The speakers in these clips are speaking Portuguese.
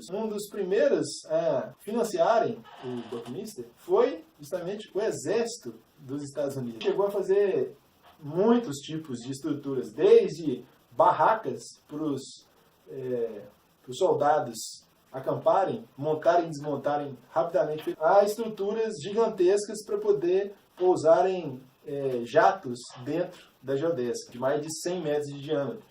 produtos. Um dos primeiros a financiarem o Buckminster foi justamente o exército dos Estados Unidos. Chegou a fazer muitos tipos de estruturas, desde barracas para os soldados acamparem, montarem e desmontarem rapidamente, há estruturas gigantescas para poder pousarem jatos dentro da geodésica, de mais de 100 metros de diâmetro.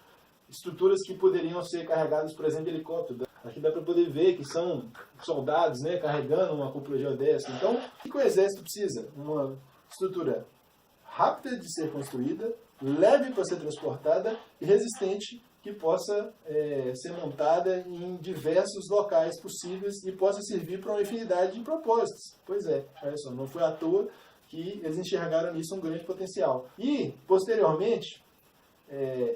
Estruturas que poderiam ser carregadas, por exemplo, de helicóptero. Aqui dá para poder ver que são soldados, né, carregando uma cúpula geodésica. Então, o que o exército precisa? Uma estrutura rápida de ser construída, leve para ser transportada e resistente, que possa ser montada em diversos locais possíveis e possa servir para uma infinidade de propósitos. Pois é, olha só, não foi à toa que eles enxergaram nisso um grande potencial. E, posteriormente,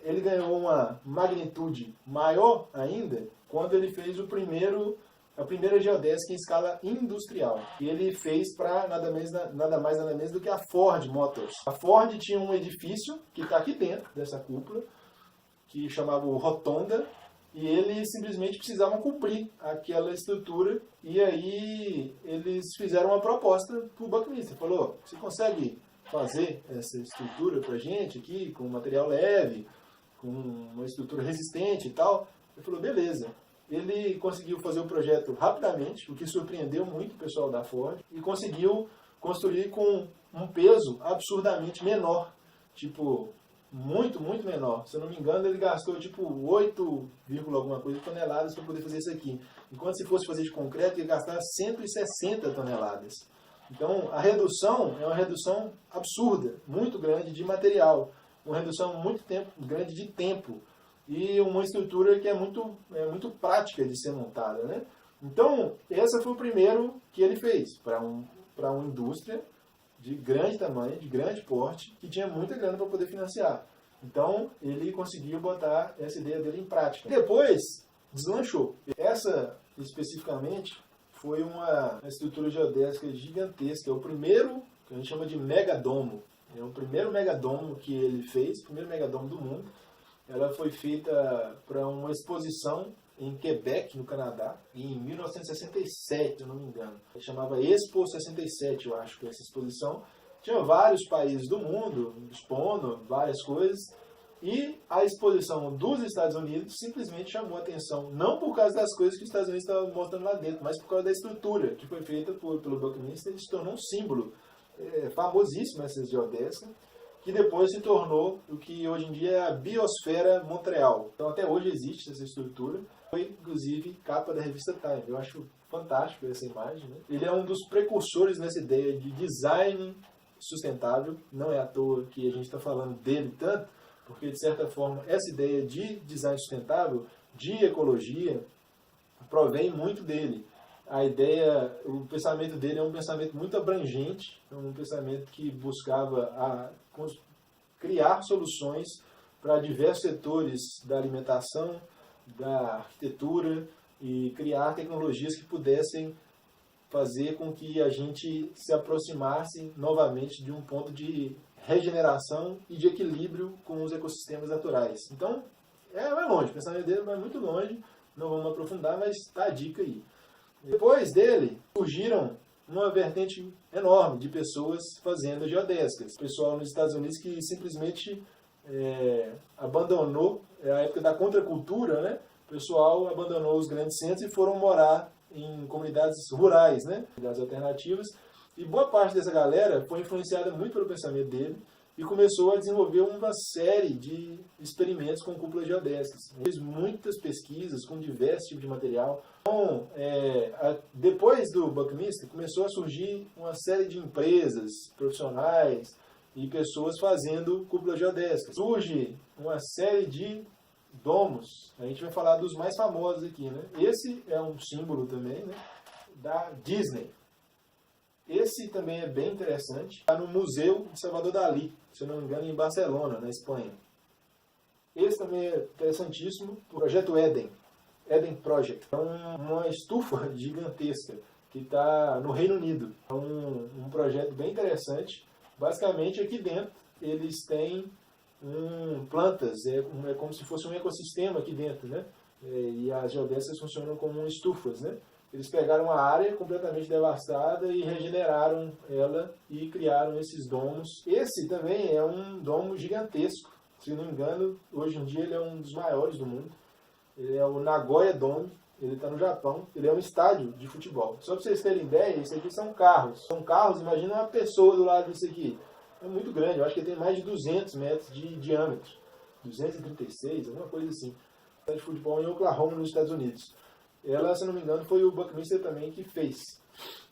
ele ganhou uma magnitude maior ainda quando ele fez a primeira geodésica em escala industrial. E ele fez para nada mais nada menos do que a Ford Motors. A Ford tinha um edifício que está aqui dentro dessa cúpula, que chamava o Rotonda, e eles simplesmente precisavam cumprir aquela estrutura, e aí eles fizeram uma proposta para o Buckminster. Falou, você consegue fazer essa estrutura para a gente aqui, com material leve, com uma estrutura resistente e tal? Ele falou, beleza. Ele conseguiu fazer o projeto rapidamente, o que surpreendeu muito o pessoal da Ford, e conseguiu construir com um peso absurdamente menor, tipo, muito, muito menor. Se eu não me engano, ele gastou tipo 8, alguma coisa toneladas para poder fazer isso aqui. Enquanto se fosse fazer de concreto, ia gastar 160 toneladas. Então, a redução é uma redução absurda, muito grande de material, uma redução muito grande de tempo e uma estrutura que é muito prática de ser montada, né? Então, esse foi o primeiro que ele fez para uma indústria de grande tamanho, de grande porte, que tinha muita grana para poder financiar. Então, ele conseguiu botar essa ideia dele em prática. Depois, deslanchou. Essa, especificamente, foi uma estrutura geodésica gigantesca. É o primeiro, que a gente chama de megadomo. É o primeiro megadomo que ele fez, o primeiro megadomo do mundo. Ela foi feita para uma exposição em Quebec, no Canadá, em 1967, se eu não me engano. Chamava Expo 67, eu acho, que essa exposição. Tinha vários países do mundo expondo várias coisas, e a exposição dos Estados Unidos simplesmente chamou a atenção, não por causa das coisas que os Estados Unidos estavam mostrando lá dentro, mas por causa da estrutura que foi feita pelo Buckminster e se tornou um símbolo famosíssimo, essa geodésica, que depois se tornou o que hoje em dia é a Biosfera Montreal. Então até hoje existe essa estrutura. Foi, inclusive, capa da revista Time. Eu acho fantástico essa imagem, né? Ele é um dos precursores nessa ideia de design sustentável. Não é à toa que a gente está falando dele tanto, porque, de certa forma, essa ideia de design sustentável, de ecologia, provém muito dele. O pensamento dele é um pensamento muito abrangente, é um pensamento que buscava criar soluções para diversos setores da alimentação, da arquitetura, e criar tecnologias que pudessem fazer com que a gente se aproximasse novamente de um ponto de regeneração e de equilíbrio com os ecossistemas naturais. Então, vai longe, o pensamento dele vai muito longe, não vamos aprofundar, mas está a dica aí. Depois dele, surgiram uma vertente enorme de pessoas fazendo geodésicas. Pessoal nos Estados Unidos que simplesmente abandonou, a época da contracultura, né? O pessoal abandonou os grandes centros e foram morar em comunidades rurais, né? Comunidades alternativas. E boa parte dessa galera foi influenciada muito pelo pensamento dele e começou a desenvolver uma série de experimentos com cúpulas geodésicas. Fez muitas pesquisas com diversos tipos de material. Então, depois do Buckminster, começou a surgir uma série de empresas, profissionais e pessoas fazendo cúpulas geodésicas. Surge uma série de domos. A gente vai falar dos mais famosos aqui, né? Esse é um símbolo também, né, da Disney. Esse também é bem interessante. Está no Museu de Salvador Dalí, se eu não me engano, em Barcelona, na Espanha. Esse também é interessantíssimo. O Projeto Eden Project. É uma estufa gigantesca que está no Reino Unido. É um projeto bem interessante. Basicamente, aqui dentro, eles têm plantas. É como se fosse um ecossistema aqui dentro, né? e as geodésicas funcionam como estufas, né? Eles pegaram uma área completamente devastada e regeneraram ela e criaram esses domos. Esse também é um domo gigantesco. Se não me engano, hoje em dia ele é um dos maiores do mundo. Ele é o Nagoya Dome. Ele está no Japão. Ele é um estádio de futebol. Só para vocês terem ideia, isso aqui são carros. São carros, imagina uma pessoa do lado disso aqui. É muito grande. Eu acho que ele tem mais de 200 metros de diâmetro. 236, alguma coisa assim. Estádio de futebol em Oklahoma, nos Estados Unidos. Ela, se não me engano, foi o Buckminster também que fez.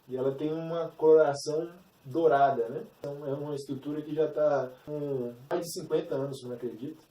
E ela tem uma coloração dourada, né? Então é uma estrutura que já está com mais de 50 anos, não acredito.